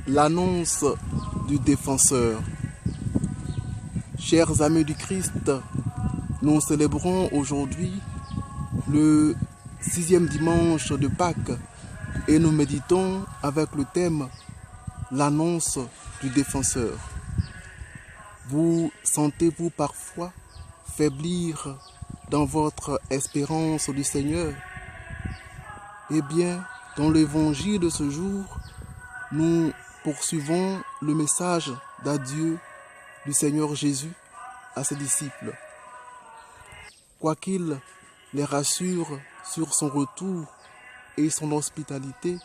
L'annonce du défenseur. Chers amis du Christ, nous célébrons aujourd'hui le 6e dimanche de Pâques et nous méditons avec le thème l'annonce du défenseur. Vous sentez-vous parfois faiblir dans votre espérance du Seigneur? Eh bien, dans l'évangile de ce jour, nous poursuivons le message d'adieu du Seigneur Jésus à ses disciples. Quoiqu'il les rassure sur son retour et son hospitalité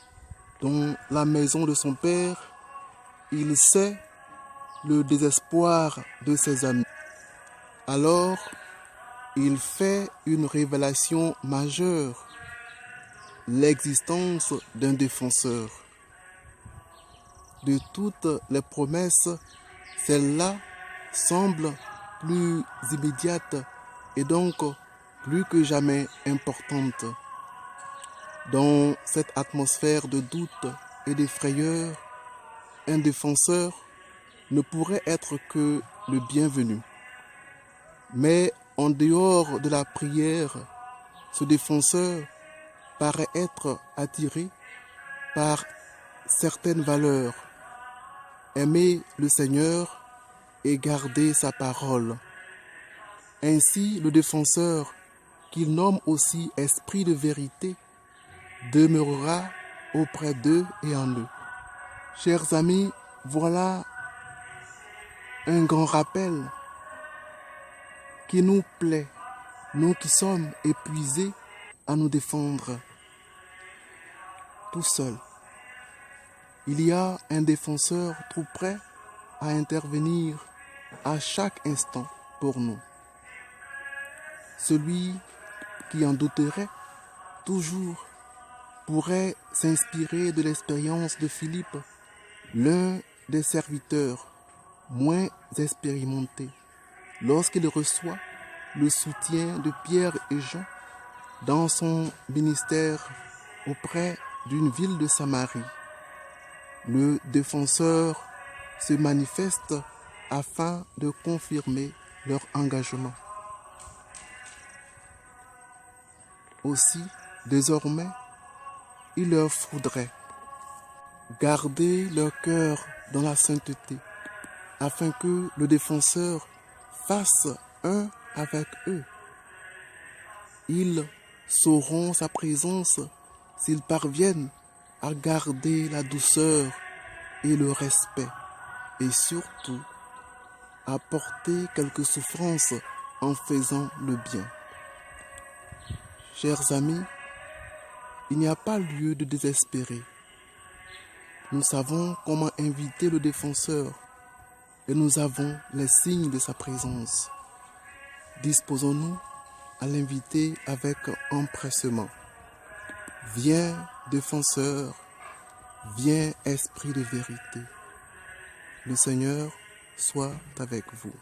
dans la maison de son Père, il sait le désespoir de ses amis. Alors, il fait une révélation majeure, l'existence d'un défenseur. De toutes les promesses, celle-là semble plus immédiate et donc plus que jamais importante. Dans cette atmosphère de doute et de frayeur, un défenseur ne pourrait être que le bienvenu. Mais en dehors de la prière, ce défenseur paraît être attiré par certaines valeurs. Aimer le Seigneur et garder sa parole. Ainsi, le défenseur, qu'il nomme aussi esprit de vérité, demeurera auprès d'eux et en eux. Chers amis, voilà un grand rappel qui nous plaît, nous qui sommes épuisés à nous défendre tout seuls. Il y a un défenseur tout prêt à intervenir à chaque instant pour nous. Celui qui en douterait toujours pourrait s'inspirer de l'expérience de Philippe, l'un des serviteurs moins expérimentés, lorsqu'il reçoit le soutien de Pierre et Jean dans son ministère auprès d'une ville de Samarie. Le défenseur se manifeste afin de confirmer leur engagement. Aussi, désormais, il leur faudrait garder leur cœur dans la sainteté, afin que le défenseur fasse un avec eux. Ils sauront sa présence s'ils parviennent à garder la douceur et le respect, et surtout à porter quelques souffrances en faisant le bien. Chers amis, il n'y a pas lieu de désespérer. Nous savons comment inviter le défenseur et nous avons les signes de sa présence. Disposons-nous à l'inviter avec empressement. Viens, défenseur, viens, esprit de vérité. Le Seigneur soit avec vous.